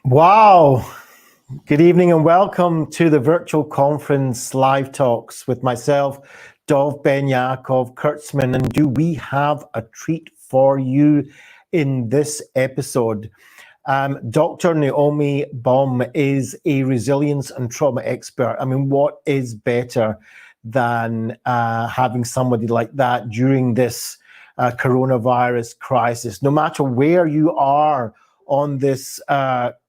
Wow. Good evening and welcome to the virtual conference live talks with myself, Dov Benyaacov-Kurtzman. And do we have a treat for you in this episode? Dr. Naomi Baum is a resilience and trauma expert. I mean, what is better than having somebody like that during this coronavirus crisis? No matter where you are on this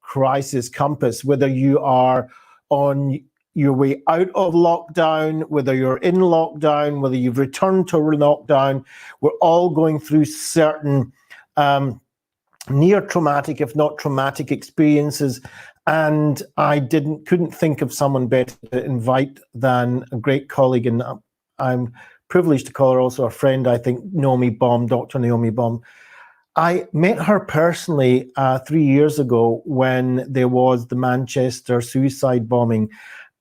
crisis compass, whether you are on your way out of lockdown, whether you're in lockdown, whether you've returned to lockdown, we're all going through certain near traumatic, if not traumatic experiences. And I couldn't think of someone better to invite than a great colleague, and I'm privileged to call her also a friend, I think, Naomi Baum, Dr. Naomi Baum. I met her personally 3 years ago when there was the Manchester suicide bombing,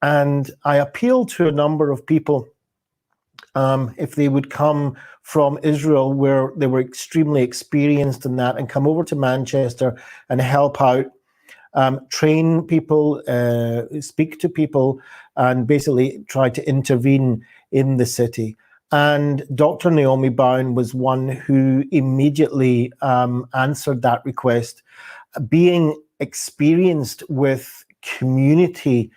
and I appealed to a number of people if they would come from Israel, where they were extremely experienced in that, and come over to Manchester and help out, train people, speak to people, and basically try to intervene in the city. And Dr. Naomi Baum was one who immediately answered that request, being experienced with community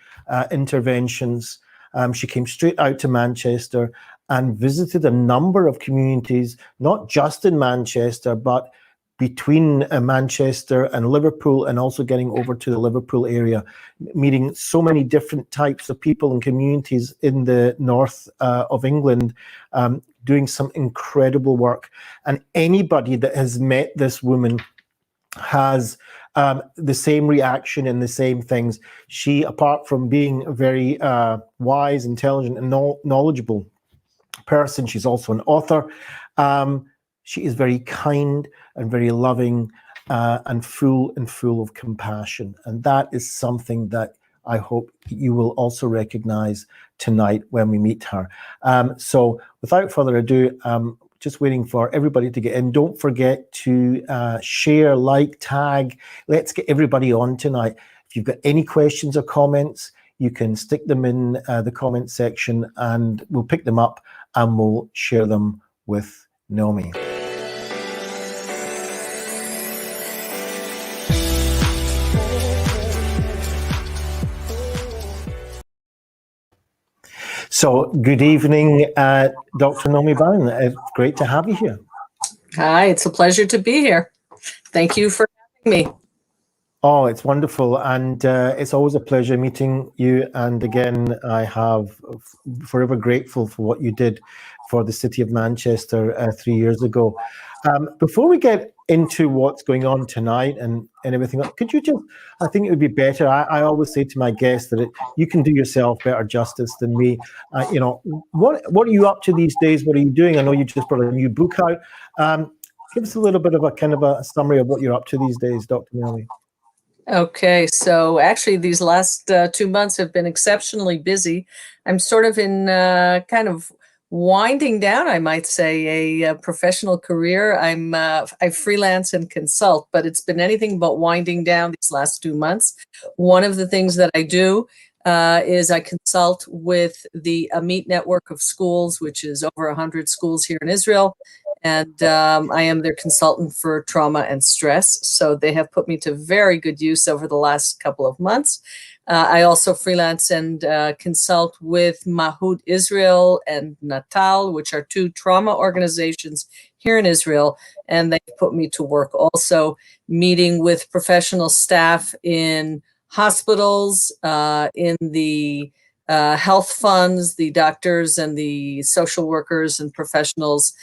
interventions. She came straight out to Manchester and visited a number of communities, not just in Manchester, but between Manchester and Liverpool, and also getting over to the Liverpool area, meeting so many different types of people and communities in the north of England, doing some incredible work. And anybody that has met this woman has the same reaction and the same things. She, apart from being a very wise, intelligent, and knowledgeable person, she's also an author. She is very kind and very loving and full of compassion. And that is something that I hope you will also recognize tonight when we meet her. So without further ado, just waiting for everybody to get in. Don't forget to share, like, tag. Let's get everybody on tonight. If you've got any questions or comments, you can stick them in the comment section and we'll pick them up and we'll share them with Naomi. So good evening, Dr. Naomi Baum. It's great to have you here. Hi, it's a pleasure to be here. Thank you for having me. Oh, it's wonderful. And it's always a pleasure meeting you. And again, I have forever grateful for what you did for the city of Manchester 3 years ago. Before we get into what's going on tonight and everything, could you just, I think it would be better, I always say to my guests that you can do yourself better justice than me. You know, what are you up to these days? What are you doing? I know you just brought a new book out. Give us a little bit of a kind of a summary of what you're up to these days, Dr. Naomi. Okay, so actually these last 2 months have been exceptionally busy. I'm sort of in kind of winding down, I might say, a professional career. I freelance and consult, but it's been anything but winding down these last 2 months. One of the things that I do is I consult with the Amit network of schools, which is over 100 schools here in Israel. And I am their consultant for trauma and stress. So they have put me to very good use over the last couple of months. I also freelance and consult with Mahud Israel and Natal, which are two trauma organizations here in Israel. And they put me to work also meeting with professional staff in hospitals, in the health funds, the doctors and the social workers and professionals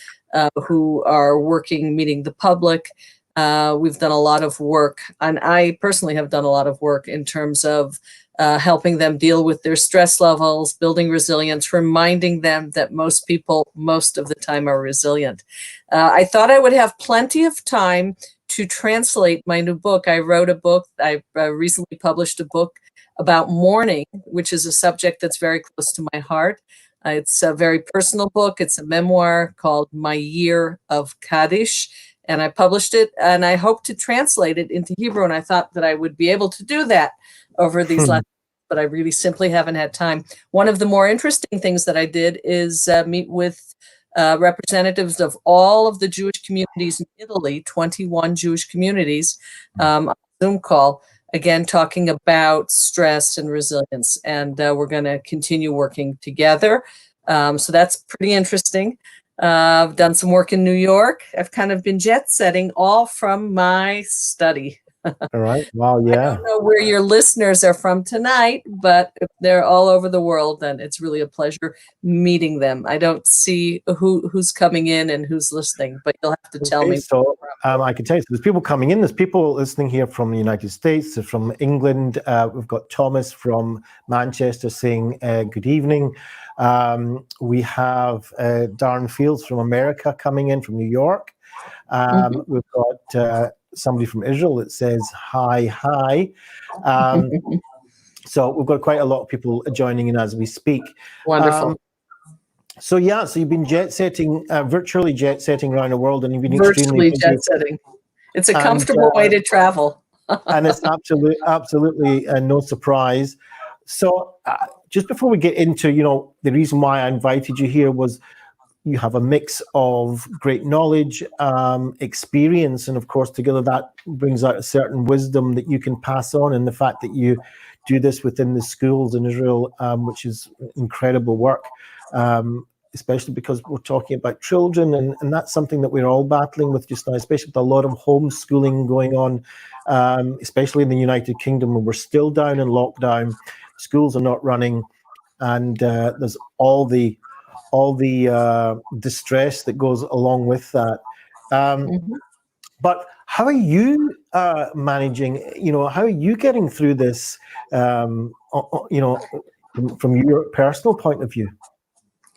who are working, meeting the public. We've done a lot of work, and I personally have done a lot of work in terms of helping them deal with their stress levels, building resilience, reminding them that most people, most of the time, are resilient. I thought I would have plenty of time to translate my new book. I wrote a book. I recently published a book about mourning, which is a subject that's very close to my heart. It's a very personal book. It's a memoir called My Year of Kaddish. and I published it, and I hope to translate it into Hebrew. And I thought that I would be able to do that over these last, but I really simply haven't had time. One of the more interesting things that I did is meet with representatives of all of the Jewish communities in Italy, 21 Jewish communities, on a Zoom call, again, talking about stress and resilience. And we're going to continue working together. So that's pretty interesting. I've done some work in New York. I've kind of been jet setting all from my study. All right. Wow. I Yeah. don't know where your listeners are from tonight, but if they're all over the world, then it's really a pleasure meeting them. I don't see who's coming in and who's listening, but you'll have to tell me. So I can tell you, so there's people coming in. There's people listening here from the United States, from England. We've got Thomas from Manchester saying good evening. We have Darren Fields from America coming in from New York. We've got somebody from Israel that says hi. So we've got quite a lot of people joining in as we speak. Wonderful. So you've been jet setting, virtually jet setting around the world, and you've been Virtually extremely busy. jet setting. It's a comfortable way to travel. And it's absolutely no surprise. So just before we get into, the reason why I invited you here was you have a mix of great knowledge, experience, and of course, together that brings out a certain wisdom that you can pass on. And the fact that you do this within the schools in Israel, which is incredible work, especially because we're talking about children, and that's something that we're all battling with just now, especially with a lot of homeschooling going on, especially in the United Kingdom, where we're still down in lockdown, schools are not running, and there's all the distress that goes along with that. But how are you managing? How are you getting through this? From your personal point of view.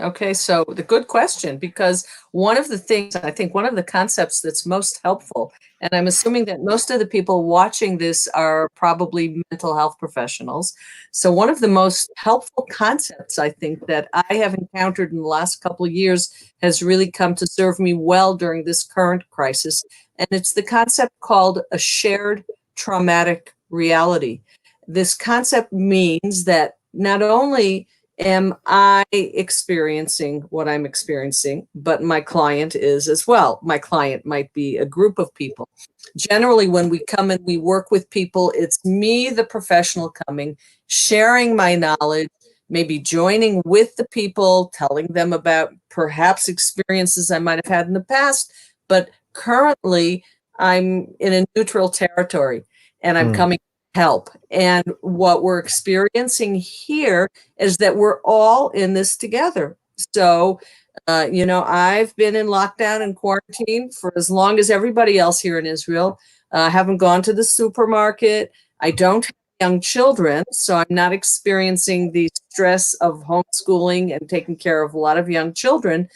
Okay, so the good question, because one of the things, I think one of the concepts that's most helpful, and I'm assuming that most of the people watching this are probably mental health professionals. So one of the most helpful concepts I think that I have encountered in the last couple of years has really come to serve me well during this current crisis. And it's the concept called a shared traumatic reality. This concept means that not only am I experiencing what I'm experiencing, but my client is as well. My client might be a group of people. Generally, when we come and we work with people, it's me, the professional, coming, sharing my knowledge, maybe joining with the people, telling them about perhaps experiences I might have had in the past, but currently I'm in a neutral territory and I'm coming help. And what we're experiencing here is that we're all in this together. So, I've been in lockdown and quarantine for as long as everybody else here in Israel. I haven't gone to the supermarket. I don't have young children, so I'm not experiencing the stress of homeschooling and taking care of a lot of young children.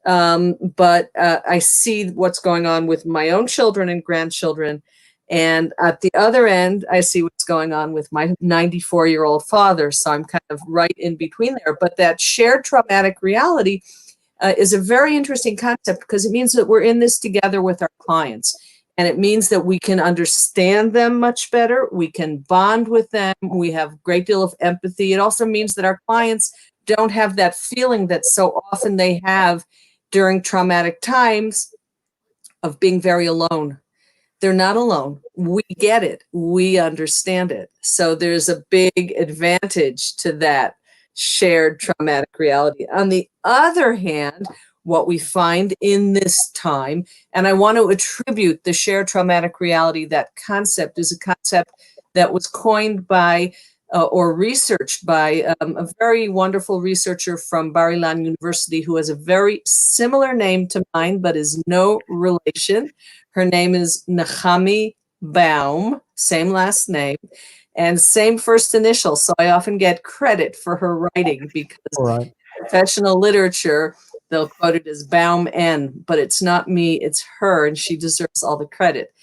But I see what's going on with my own children and grandchildren. And at the other end, I see what's going on with my 94-year-old father. So I'm kind of right in between there. But that shared traumatic reality is a very interesting concept because it means that we're in this together with our clients. And it means that we can understand them much better. We can bond with them. We have a great deal of empathy. It also means that our clients don't have that feeling that so often they have during traumatic times of being very alone. They're not alone. We get it. We understand it. So there's a big advantage to that shared traumatic reality. On the other hand, what we find in this time, and I want to attribute the shared traumatic reality, that concept is a concept that was coined by or researched by a very wonderful researcher from Bar-Ilan University who has a very similar name to mine, but is no relation. Her name is Naomi Baum, same last name, and same first initial. So I often get credit for her writing because in professional literature, they'll quote it as Baum N, but it's not me, it's her, and she deserves all the credit.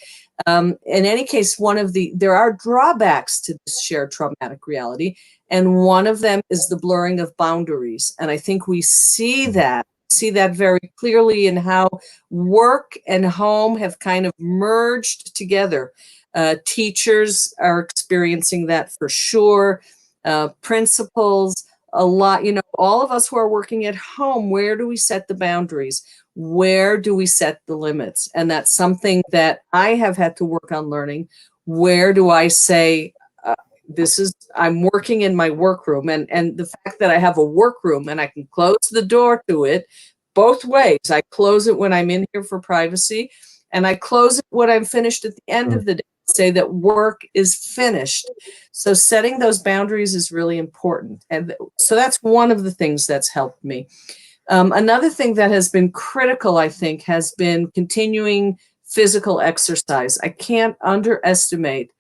In any case, there are drawbacks to this shared traumatic reality, and one of them is the blurring of boundaries. And I think we see that see that very clearly in how work and home have kind of merged together. Teachers are experiencing that for sure. Principals, a lot, all of us who are working at home, where do we set the boundaries? Where do we set the limits? And that's something that I have had to work on learning. Where do I say, I'm working in my workroom, and the fact that I have a workroom and I can close the door to it both ways. I close it when I'm in here for privacy, and I close it when I'm finished at the end of the day, say that work is finished. So setting those boundaries is really important. And so that's one of the things that's helped me. Another thing that has been critical, I think, has been continuing physical exercise. I can't overstate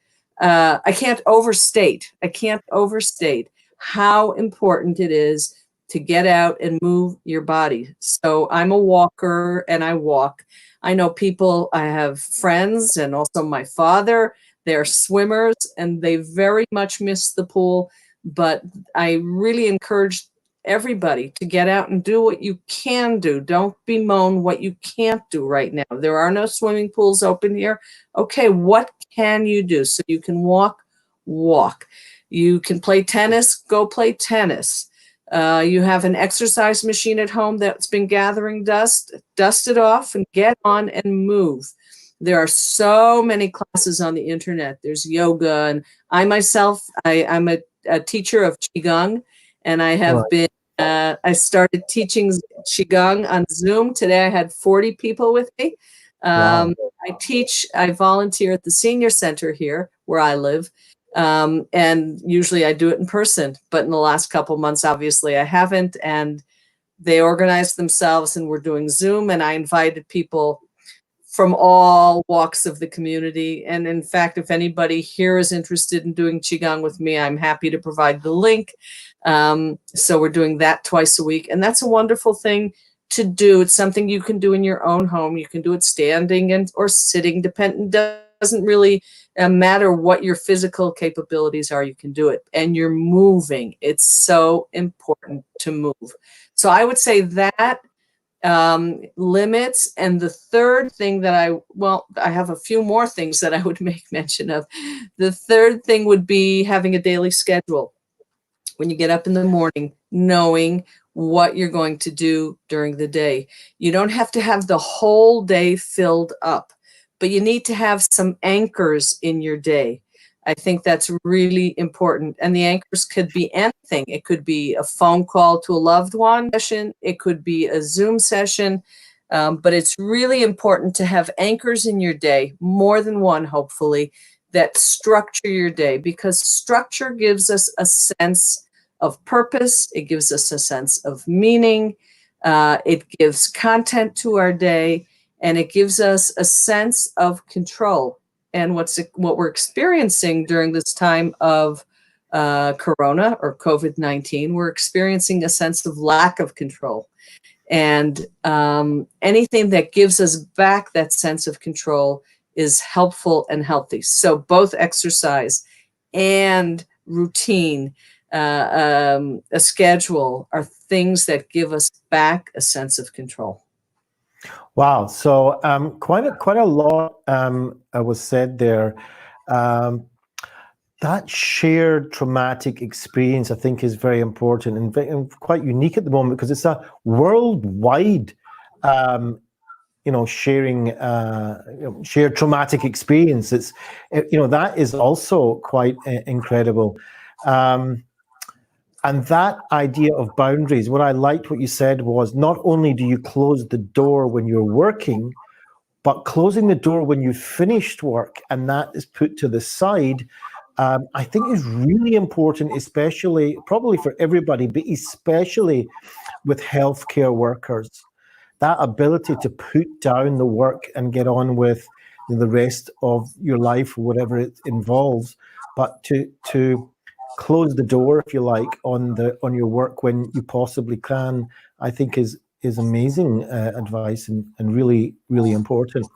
how important it is to get out and move your body. So I'm a walker and I walk. I know people, I have friends and also my father, they're swimmers and they very much miss the pool, but I really encourage everybody to get out and do what you can do. Don't bemoan what you can't do right now. There are no swimming pools open here. Okay, what can you do? So you can walk. You can play tennis, go play tennis. You have an exercise machine at home that's been gathering dust it off and get on and move. There are so many classes on the internet. There's yoga, and I myself, I'm a teacher of Qigong, and I have been, I started teaching Qigong on Zoom. Today I had 40 people with me. I volunteer at the senior center here where I live. And usually I do it in person, but in the last couple months, obviously I haven't, and they organized themselves and we're doing Zoom, and I invited people from all walks of the community. And in fact, if anybody here is interested in doing Qigong with me, I'm happy to provide the link. So we're doing that twice a week, and that's a wonderful thing to do. It's something you can do in your own home. You can do it standing or sitting, doesn't really matter what your physical capabilities are, you can do it. And you're moving. It's so important to move. So I would say that limits. And the third thing that I have a few more things that I would make mention of. The third thing would be having a daily schedule. When you get up in the morning, knowing what you're going to do during the day. You don't have to have the whole day filled up, but you need to have some anchors in your day. I think that's really important. And the anchors could be anything. It could be a phone call to a loved one session. It could be a Zoom session. But it's really important to have anchors in your day, more than one, hopefully, that structure your day, because structure gives us a sense of purpose. It gives us a sense of meaning. It gives content to our day, and it gives us a sense of control. And what we're experiencing during this time of Corona or COVID-19, we're experiencing a sense of lack of control. And anything that gives us back that sense of control is helpful and healthy. So both exercise and routine, a schedule, are things that give us back a sense of control. Wow. So quite a lot was said there. That shared traumatic experience, I think, is very important and quite unique at the moment, because it's a worldwide, sharing, shared traumatic experience. It's, that is also quite incredible. And that idea of boundaries, what I liked what you said was, not only do you close the door when you're working, but closing the door when you've finished work, and that is put to the side, I think is really important, especially, probably for everybody, but especially with healthcare workers. That ability to put down the work and get on with the rest of your life, or whatever it involves, but to close the door, if you like, on your work when you possibly can, I think is amazing advice and really, really important.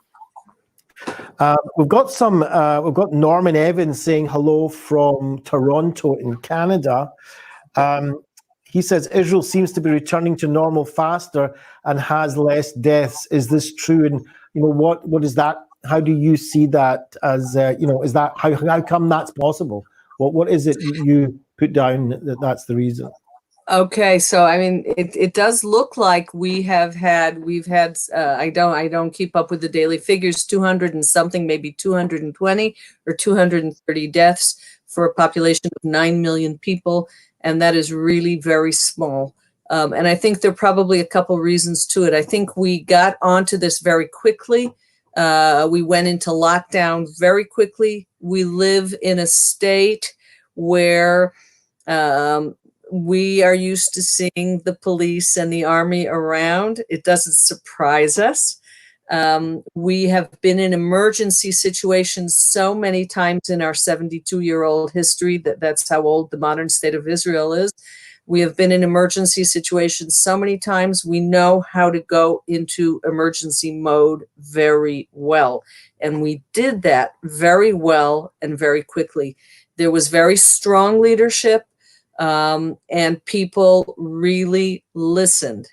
We've got Norman Evans saying hello from Toronto in Canada. He says Israel seems to be returning to normal faster and has less deaths. Is this true? And what is that? How do you see that as is that how come that's possible? What is it you put down that that's the reason? Okay, so I mean, it does look like we've had I don't keep up with the daily figures, 200 and something, maybe 220 or 230 deaths for a population of 9 million people, and that is really very small. And I think there are probably a couple reasons to it. I think we got onto this very quickly. We went into lockdown very quickly. We live in a state where we are used to seeing the police and the army around. It doesn't surprise us. We have been in emergency situations so many times in our 72-year-old history that's how old the modern state of Israel is. We have been in emergency situations so many times. We know how to go into emergency mode very well. And we did that very well and very quickly. There was very strong leadership. And people really listened.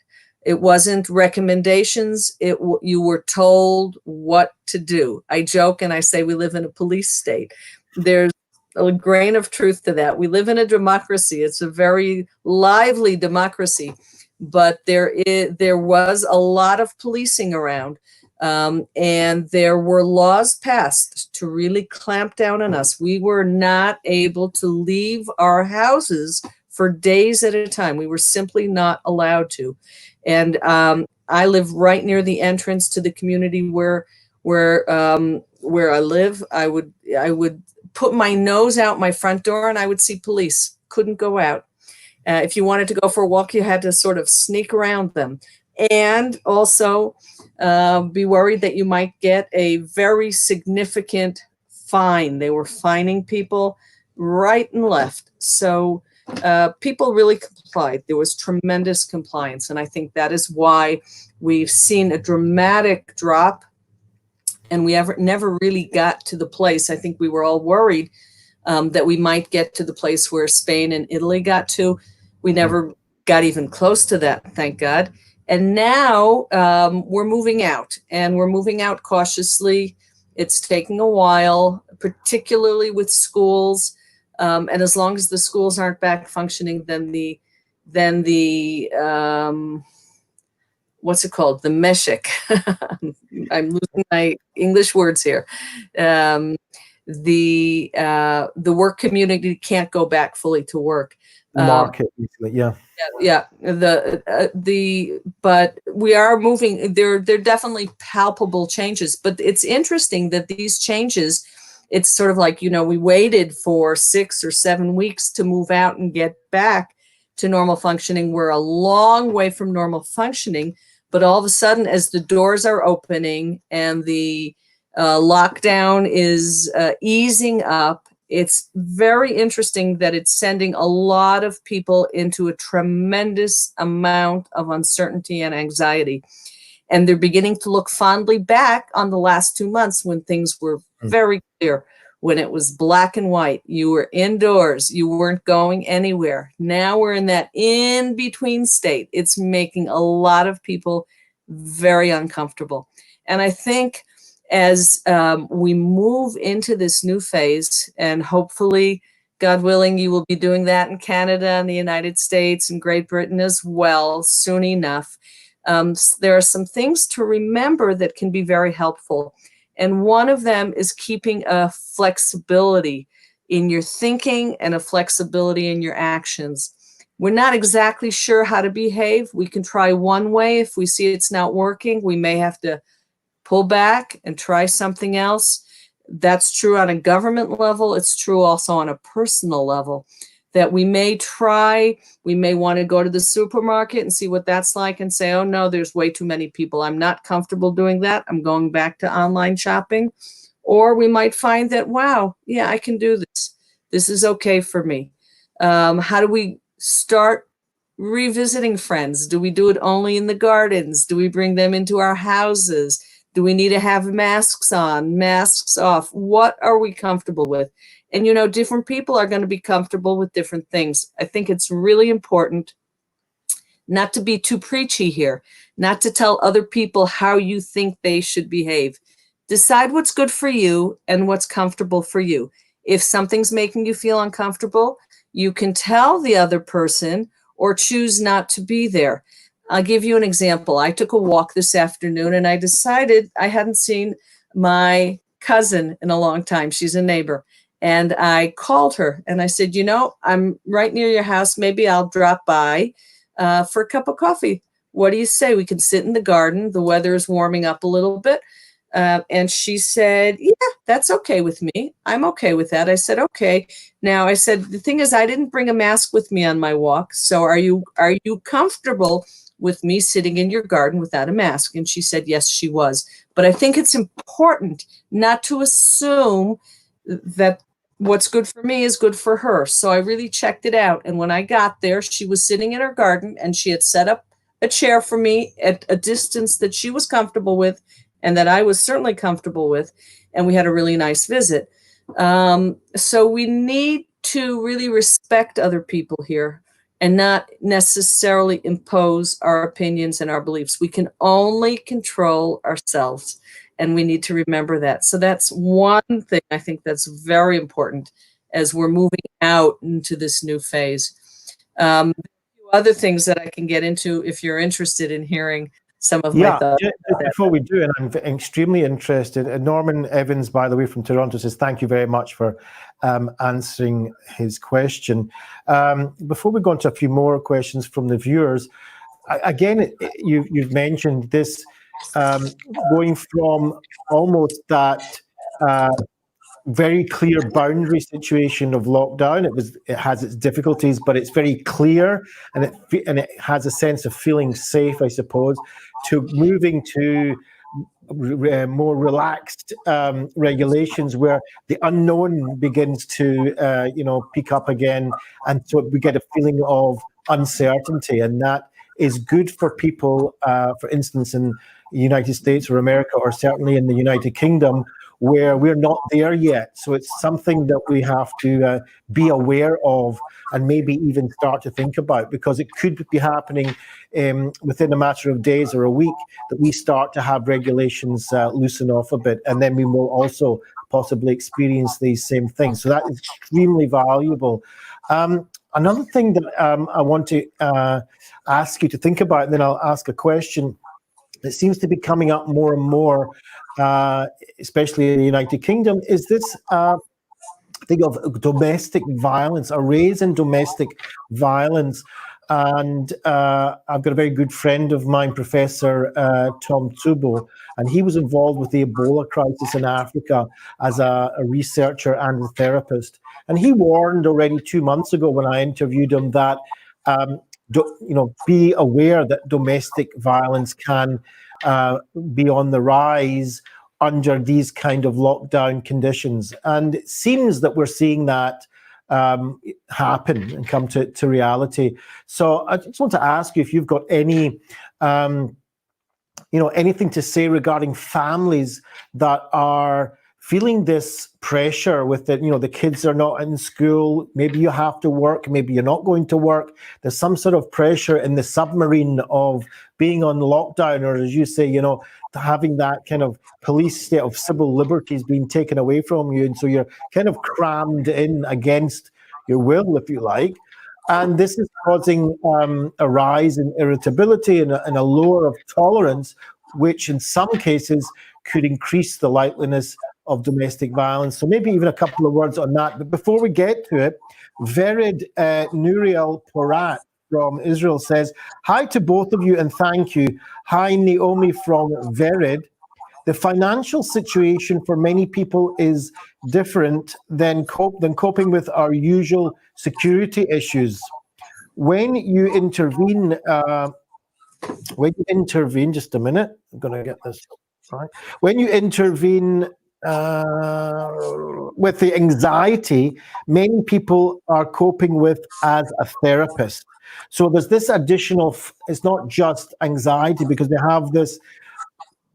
It wasn't recommendations. You were told what to do. I joke and I say we live in a police state. There's a grain of truth to that. We live in a democracy. It's a very lively democracy, but there was a lot of policing around. And there were laws passed to really clamp down on us. We were not able to leave our houses for days at a time. We were simply not allowed to. And I live right near the entrance to the community where I live. I would put my nose out my front door and I would see police. Couldn't go out. If you wanted to go for a walk, you had to sort of sneak around them. And also be worried that you might get a very significant fine. They were fining people right and left. So people really complied. There was tremendous compliance. And I think that is why we've seen a dramatic drop. And we never really got to the place. I think we were all worried that we might get to the place where Spain and Italy got to. We never got even close to that, thank God. And now we're moving out, and we're moving out cautiously. It's taking a while, particularly with schools. And as long as the schools aren't back functioning, then the what's it called? The meshik. I'm losing my English words here. The work community can't go back fully to work. Market, yeah. Yeah. But we are moving. They're definitely palpable changes. But it's interesting that these changes, it's sort of like, we waited for 6 or 7 weeks to move out and get back to normal functioning. We're a long way from normal functioning. But all of a sudden, as the doors are opening and the lockdown is easing up, it's very interesting that it's sending a lot of people into a tremendous amount of uncertainty and anxiety. And they're beginning to look fondly back on the last 2 months when things were very clear, when it was black and white. You were indoors, you weren't going anywhere. Now we're in that in-between state. It's making a lot of people very uncomfortable. And I think as we move into this new phase, and hopefully, God willing, you will be doing that in Canada and the United States and Great Britain as well soon enough. There are some things to remember that can be very helpful. And one of them is keeping a flexibility in your thinking and a flexibility in your actions. We're not exactly sure how to behave. We can try one way. If we see it's not working, we may have to pull back and try something else. That's true on a government level. It's true also on a personal level, that we may want to go to the supermarket and see what that's like and say, oh no, there's way too many people. I'm not comfortable doing that. I'm going back to online shopping. Or we might find that, wow, yeah, I can do this. This is okay for me. How do we start revisiting friends? Do we do it only in the gardens? Do we bring them into our houses? Do we need to have masks on, masks off? What are we comfortable with? And, different people are going to be comfortable with different things. I think it's really important not to be too preachy here, not to tell other people how you think they should behave. Decide what's good for you and what's comfortable for you. If something's making you feel uncomfortable, you can tell the other person or choose not to be there. I'll give you an example. I took a walk this afternoon and I decided I hadn't seen my cousin in a long time. She's a neighbor. And I called her and I said, I'm right near your house. Maybe I'll drop by for a cup of coffee. What do you say? We can sit in the garden. The weather is warming up a little bit. And she said, yeah, that's okay with me. I'm okay with that. I said, okay. Now I said, the thing is, I didn't bring a mask with me on my walk. So are you comfortable with me sitting in your garden without a mask? And she said, yes, she was. But I think it's important not to assume that what's good for me is good for her. So I really checked it out. And when I got there, she was sitting in her garden and she had set up a chair for me at a distance that she was comfortable with and that I was certainly comfortable with. And we had a really nice visit. So we need to really respect other people here and not necessarily impose our opinions and our beliefs. We can only control ourselves, and we need to remember that. So that's one thing I think that's very important as we're moving out into this new phase. Other things that I can get into if you're interested in hearing some of my thoughts. Just before we do, and I'm extremely interested, Norman Evans, by the way, from Toronto, says thank you very much for answering his question. Before we go on to a few more questions from the viewers, again, you've mentioned this going from almost that very clear boundary situation of lockdown. It has its difficulties, but it's very clear, and it has a sense of feeling safe, I suppose, to moving to more relaxed regulations where the unknown begins to pick up again, and so we get a feeling of uncertainty, and that is good for people, for instance, in the United States or America, or certainly in the United Kingdom, where we're not there yet. So it's something that we have to be aware of and maybe even start to think about, because it could be happening within a matter of days or a week that we start to have regulations loosen off a bit, and then we will also possibly experience these same things. So that is extremely valuable. Another thing that I want to ask you to think about, and then I'll ask a question that seems to be coming up more and more, especially in the United Kingdom, is this thing of domestic violence, a rise in domestic violence. And I've got a very good friend of mine, Professor Tom Tubo, and he was involved with the Ebola crisis in Africa as a researcher and a therapist. And he warned already 2 months ago when I interviewed him that be aware that domestic violence can be on the rise under these kind of lockdown conditions. And it seems that we're seeing that happen and come to reality. So I just want to ask you if you've got any, anything to say regarding families that are feeling this pressure with the kids are not in school, maybe you have to work, maybe you're not going to work. There's some sort of pressure in the submarine of being on lockdown, or as you say, having that kind of police state of civil liberties being taken away from you. And so you're kind of crammed in against your will, if you like. And this is causing a rise in irritability and a lower of tolerance, which in some cases could increase the likeliness of domestic violence. So maybe even a couple of words on that. But before we get to it, Vered Nuriel Porat from Israel says, hi to both of you and thank you. Hi, Naomi from Vered. The financial situation for many people is different than coping with our usual security issues. When you intervene, just a minute, I'm going to get this right. When you intervene with the anxiety many people are coping with as a therapist. So there's this additional, it's not just anxiety, because they have this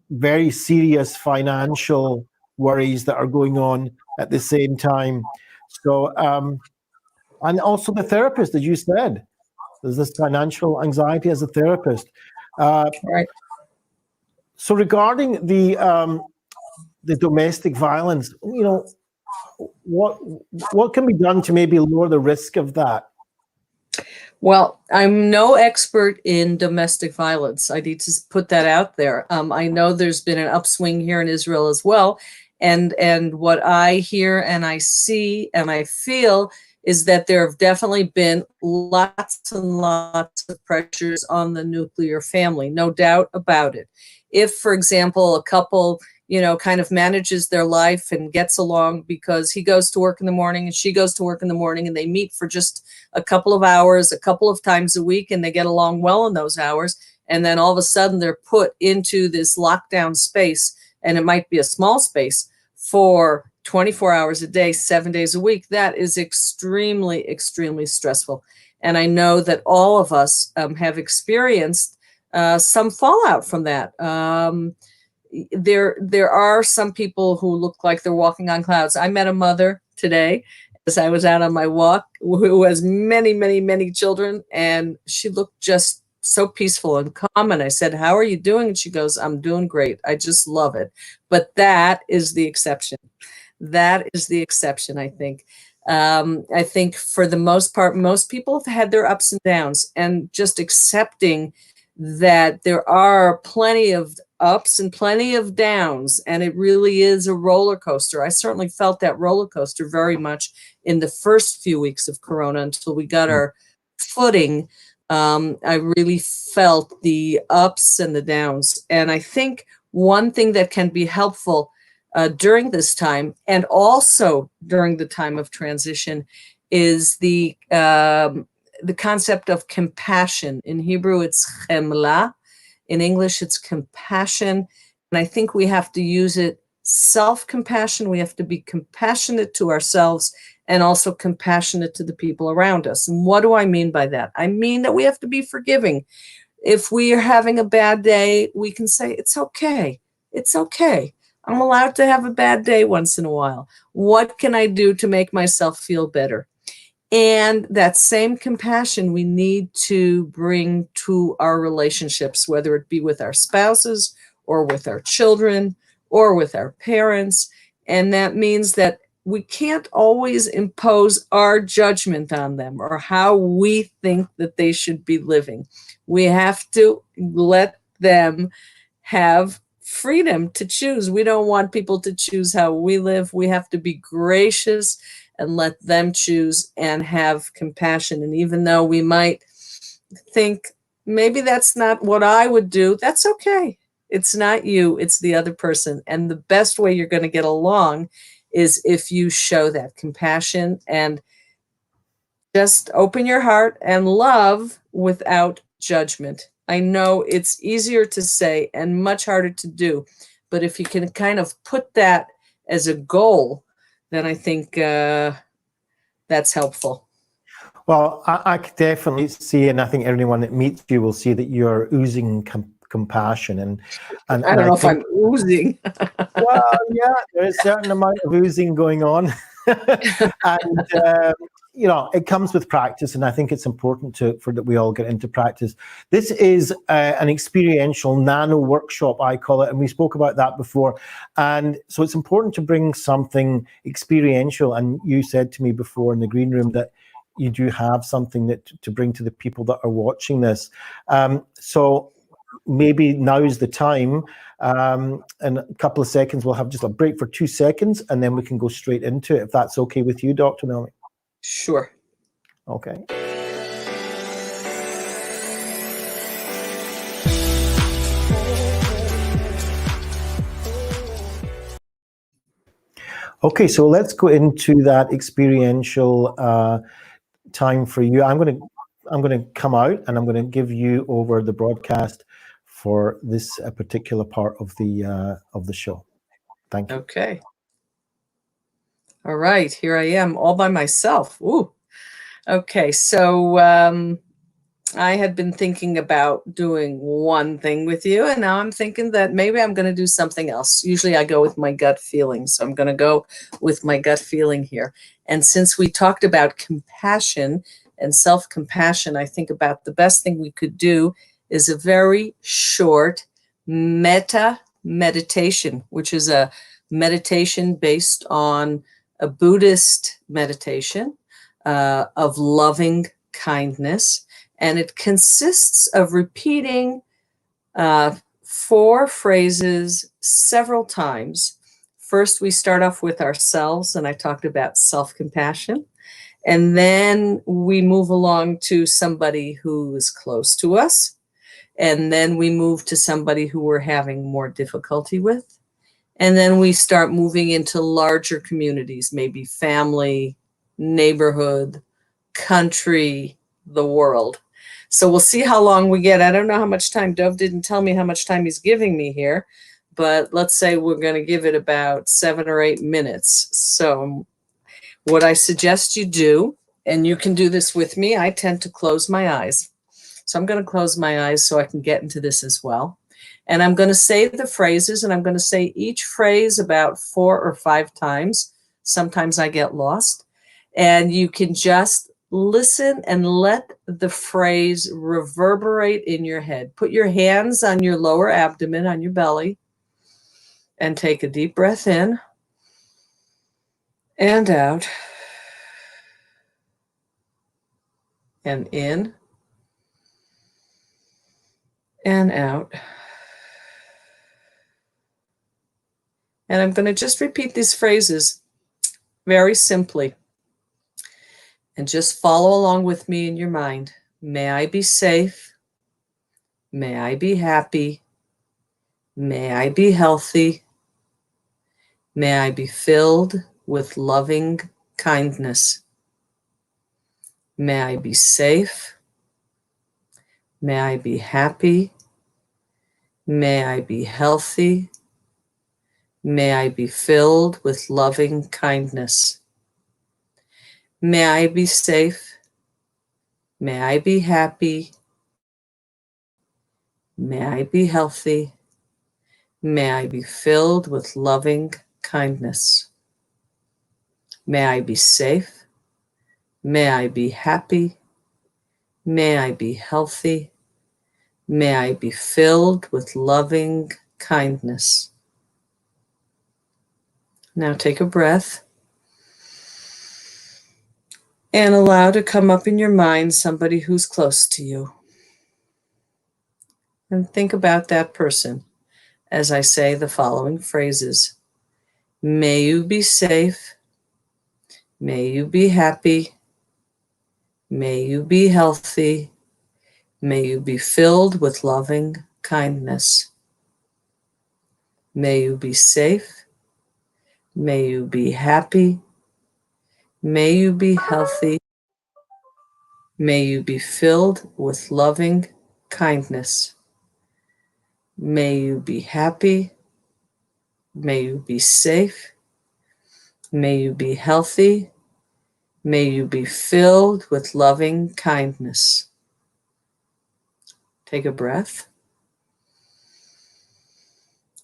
very serious financial worries that are going on at the same time. So, and also the therapist, as you said. There's this financial anxiety as a therapist. Right. So regarding the domestic violence, what can be done to maybe lower the risk of that? Well, I'm no expert in domestic violence. I need to put that out there. I know there's been an upswing here in Israel as well. And what I hear and I see and I feel is that there have definitely been lots and lots of pressures on the nuclear family, no doubt about it. If, for example, a couple kind of manages their life and gets along because he goes to work in the morning and she goes to work in the morning, and they meet for just a couple of hours, a couple of times a week, and they get along well in those hours. And then all of a sudden they're put into this lockdown space, and it might be a small space, for 24 hours a day, 7 days a week. That is extremely, extremely stressful. And I know that all of us have experienced some fallout from that. There are some people who look like they're walking on clouds. I met a mother today as I was out on my walk who has many, many, many children, and she looked just so peaceful and calm. And I said, "How are you doing?" And she goes, "I'm doing great. I just love it." But that is the exception. That is the exception, I think. I think for the most part, most people have had their ups and downs, and just accepting that there are plenty of ups and plenty of downs, and it really is a roller coaster. I certainly felt that roller coaster very much in the first few weeks of Corona until we got our footing. I really felt the ups and the downs. And I think one thing that can be helpful during this time, and also during the time of transition, is the concept of compassion. In Hebrew, it's chemla. In English, it's compassion. And I think we have to use it self-compassion. We have to be compassionate to ourselves and also compassionate to the people around us. And what do I mean by that? I mean that we have to be forgiving. If we are having a bad day, we can say, "It's okay. It's okay. I'm allowed to have a bad day once in a while. What can I do to make myself feel better?" And that same compassion we need to bring to our relationships, whether it be with our spouses or with our children or with our parents. And that means that we can't always impose our judgment on them or how we think that they should be living. We have to let them have freedom to choose. We don't want people to choose how we live. We have to be gracious and let them choose and have compassion. And even though we might think, maybe that's not what I would do, that's okay. It's not you, it's the other person. And the best way you're going to get along is if you show that compassion and just open your heart and love without judgment. I know it's easier to say and much harder to do, but if you can kind of put that as a goal, then I think that's helpful. Well, I could definitely see, and I think everyone that meets you will see that you're oozing compassion. And I don't know if I'm oozing. Well, yeah, there's a certain amount of oozing going on. And it comes with practice, and I think it's important for that we all get into practice. This is an experiential nano workshop, I call it, and we spoke about that before. And so it's important to bring something experiential. And you said to me before in the green room that you do have something that to bring to the people that are watching this. So maybe now is the time. In a couple of seconds, we'll have just a break for 2 seconds, and then we can go straight into it, if that's okay with you, Dr. Naomi. Sure. Okay. Okay, so let's go into that experiential time for you. I'm going to come out, and I'm going to give you over the broadcast for this particular part of the show. Thank you. Okay. All right, here I am all by myself. Ooh. Okay, so I had been thinking about doing one thing with you, and now I'm thinking that maybe I'm going to do something else. Usually I go with my gut feeling, so I'm going to go with my gut feeling here. And since we talked about compassion and self-compassion, I think about the best thing we could do is a very short metta meditation, which is a meditation based on a Buddhist meditation of loving kindness. And it consists of repeating 4 phrases several times. First, we start off with ourselves, and I talked about self-compassion. And then we move along to somebody who is close to us. And then we move to somebody who we're having more difficulty with. And then we start moving into larger communities, maybe family, neighborhood, country, the world. So we'll see how long we get. I don't know how much time. Dov didn't tell me how much time he's giving me here, but let's say we're going to give it about 7 or 8 minutes. So what I suggest you do, and you can do this with me, I tend to close my eyes. So I'm going to close my eyes so I can get into this as well. And I'm going to say the phrases, and I'm going to say each phrase about 4 or 5 times. Sometimes I get lost. And you can just listen and let the phrase reverberate in your head. Put your hands on your lower abdomen, on your belly, and take a deep breath in and out. And in and out. And I'm going to just repeat these phrases very simply. And just follow along with me in your mind. May I be safe. May I be happy. May I be healthy. May I be filled with loving kindness. May I be safe. May I be happy. May I be healthy. May I be filled with loving kindness. May I be safe. May I be happy. May I be healthy. May I be filled with loving kindness. May I be safe. May I be happy. May I be healthy. May I be filled with loving kindness. Now take a breath and allow to come up in your mind somebody who's close to you. And think about that person as I say the following phrases. May you be safe. May you be happy. May you be healthy. May you be filled with loving kindness. May you be safe. May you be happy. May you be healthy. May you be filled with loving kindness. May you be happy. May you be safe. May you be healthy. May you be filled with loving kindness. Take a breath.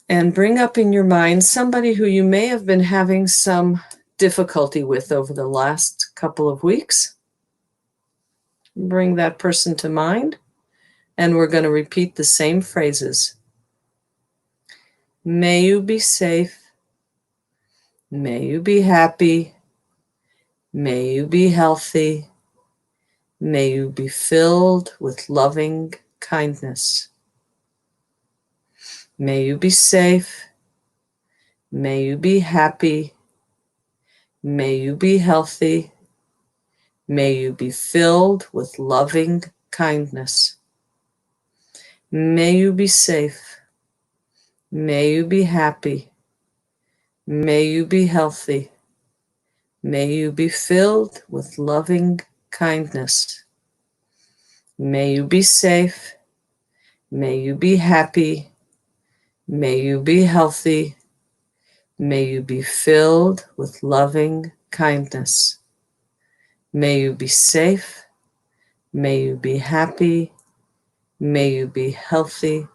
And bring up in your mind somebody who you may have been having some difficulty with over the last couple of weeks. Bring that person to mind, and we're going to repeat the same phrases. May you be safe. May you be happy. May you be healthy. May you be filled with loving kindness. May you be safe. May you be happy. May you be healthy. May you be filled with loving kindness. May you be safe. May you be happy. May you be healthy. May you be filled with loving kindness. May you be safe. May you be happy. May you be healthy. May you be filled with loving kindness. May you be safe. May you be happy. May you be healthy.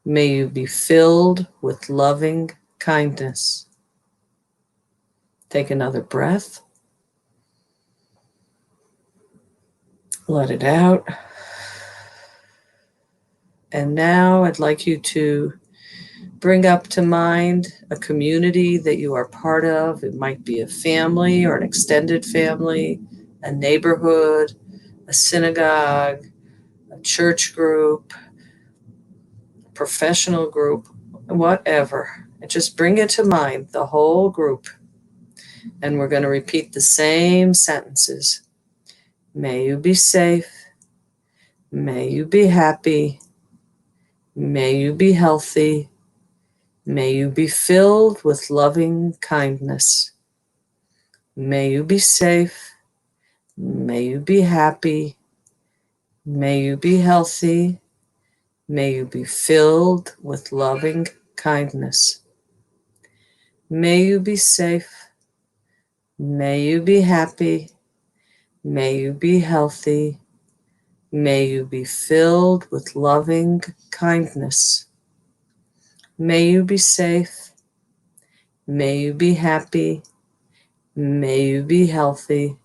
May you be filled with loving kindness. Take another breath. Let it out. And now I'd like you to bring up to mind a community that you are part of. It might be a family or an extended family, a neighborhood, a synagogue, a church group, a professional group, whatever. And just bring it to mind, the whole group. And we're going to repeat the same sentences. May you be safe. May you be happy. May you be healthy. May you be filled with loving kindness. May you be safe. May you be happy. May you be healthy. May you be filled with loving kindness. May you be safe. May you be happy. May you be healthy. May you be filled with loving kindness. May you be safe. May you be happy. May you be healthy.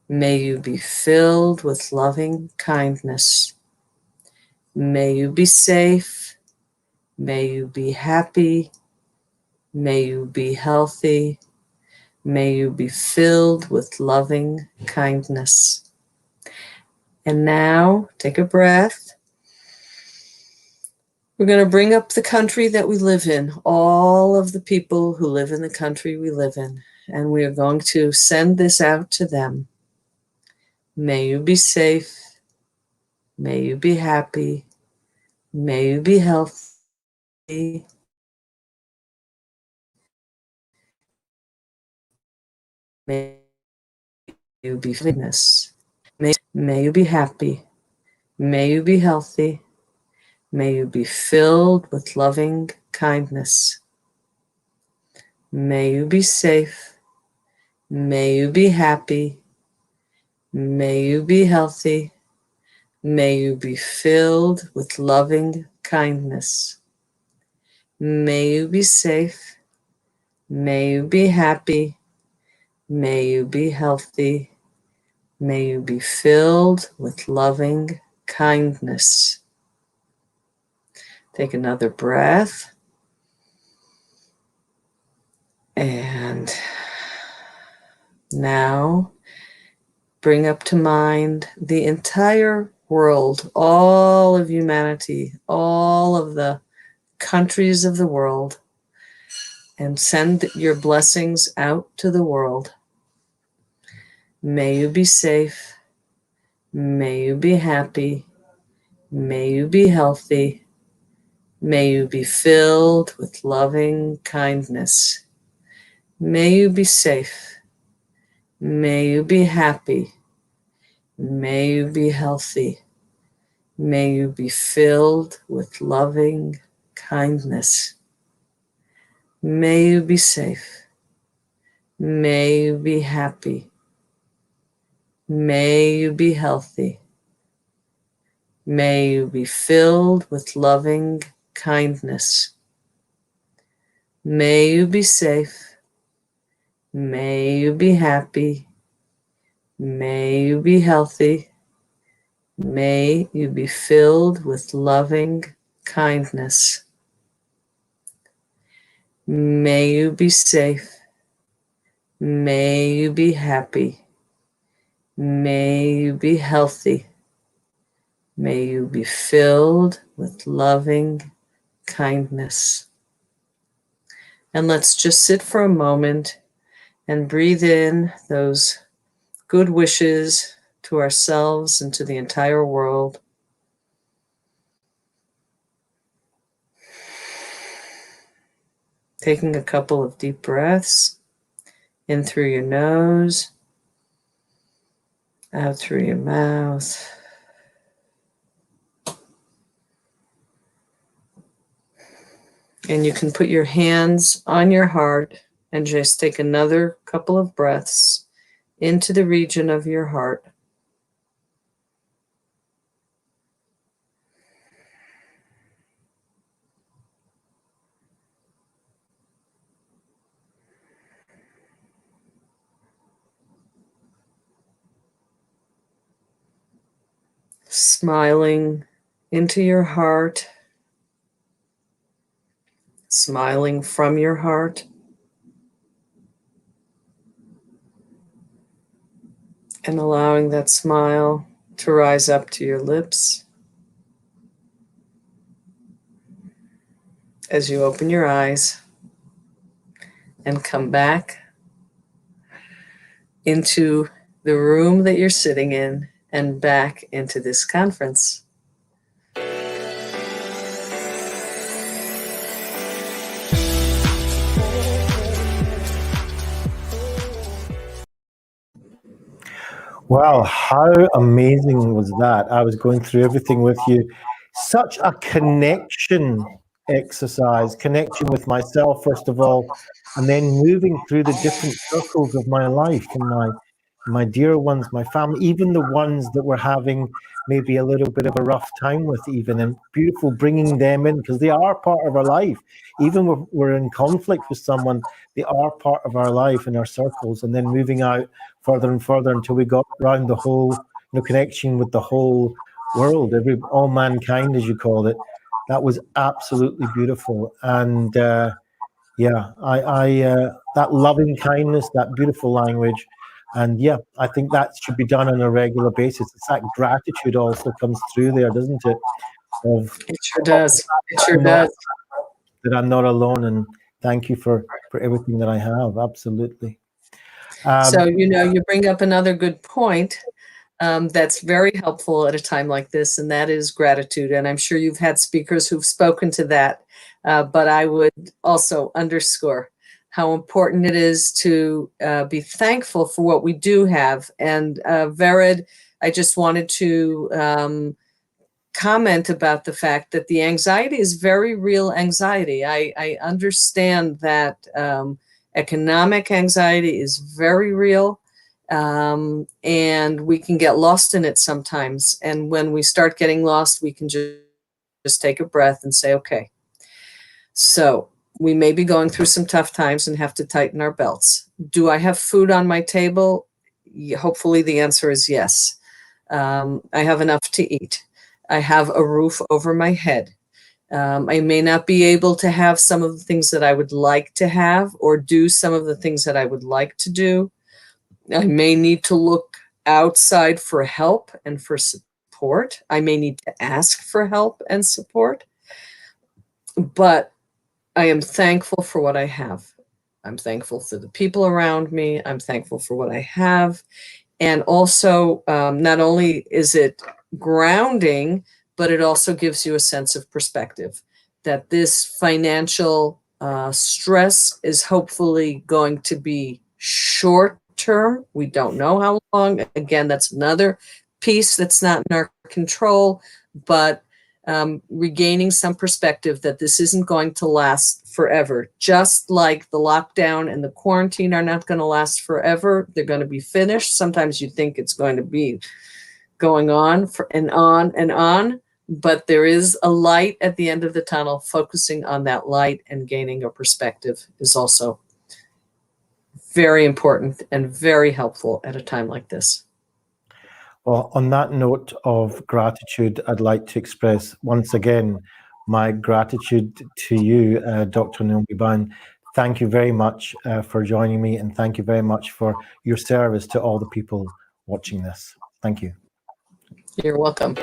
May you be filled with loving kindness. May you be safe. May you be happy. May you be healthy. May you be filled with loving kindness. And now, take a breath. We're going to bring up the country that we live in, all of the people who live in the country we live in, and we are going to send this out to them. May you be safe. May you be happy. May you be healthy. May you be fitness. May you be happy. May you be healthy. May you be filled with loving kindness. May you be safe. May you be happy. May you be healthy. May you be filled with loving kindness. May you be safe. May you be happy. May you be healthy. May you be filled with loving kindness. Take another breath. And now bring up to mind the entire world, all of humanity, all of the countries of the world, and send your blessings out to the world. May you be safe. May you be happy. May you be healthy. May you be filled with loving kindness. May you be safe. May you be happy. May you be healthy. May you be filled with loving kindness. May you be safe. May you be happy. May you be healthy. May you be filled with loving kindness. May you be safe. May you be happy. May you be healthy. May you be filled with loving kindness. May you be safe. May you be happy. May you be healthy. May you be filled with loving kindness. And let's just sit for a moment and breathe in those good wishes to ourselves and to the entire world. Taking a couple of deep breaths in through your nose, out through your mouth. And you can put your hands on your heart and just take another couple of breaths into the region of your heart. smiling into your heart, smiling from your heart, and allowing that smile to rise up to your lips as you open your eyes and come back into the room that you're sitting in and back into this conference. Wow, how amazing was that? I was going through everything with you. Such a connection exercise, connection with myself, first of all, and then moving through the different circles of my life and my dear ones, my family, even the ones that we're having maybe a little bit of a rough time with, even, and beautiful bringing them in because they are part of our life. Even when we're in conflict with someone, they are part of our life in our circles, and then moving out further and further until we got around the whole, connection with the whole world, all mankind, as you called it. That was absolutely beautiful. And yeah, I that loving kindness, that beautiful language. And yeah, I think that should be done on a regular basis. It's that gratitude also comes through there, doesn't it? It sure does. It sure does. That I'm not alone, and thank you for everything that I have. Absolutely. So, you bring up another good point that's very helpful at a time like this, and that is gratitude. And I'm sure you've had speakers who've spoken to that, but I would also underscore how important it is to be thankful for what we do have. And Vered, I just wanted to comment about the fact that the anxiety is very real anxiety. I understand that economic anxiety is very real, and we can get lost in it sometimes. And when we start getting lost, we can just take a breath and say, okay, so we may be going through some tough times and have to tighten our belts. Do I have food on my table? Hopefully the answer is yes. I have enough to eat. I have a roof over my head. I may not be able to have some of the things that I would like to have or do some of the things that I would like to do. I may need to look outside for help and for support. I may need to ask for help and support. But I am thankful for what I have. I'm thankful for the people around me. I'm thankful for what I have. And also, not only is it grounding, but it also gives you a sense of perspective that this financial stress is hopefully going to be short term. We don't know how long. Again, that's another piece that's not in our control, but regaining some perspective that this isn't going to last forever. Just like the lockdown and the quarantine are not going to last forever. They're going to be finished. Sometimes you think it's going to be going on and on and on, but there is a light at the end of the tunnel. Focusing on that light and gaining a perspective is also very important and very helpful at a time like this. Well, on that note of gratitude, I'd like to express once again my gratitude to you, Dr. Naomi Baum. Thank you very much for joining me, and thank you very much for your service to all the people watching this. Thank you. You're welcome.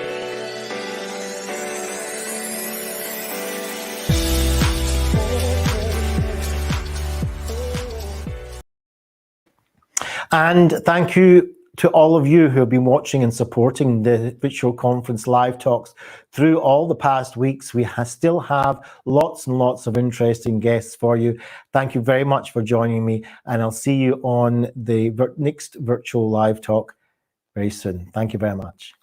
And thank you to all of you who have been watching and supporting the virtual conference live talks through all the past weeks. We still have lots and lots of interesting guests for you. Thank you very much for joining me, and I'll see you on the next virtual live talk very soon. Thank you very much.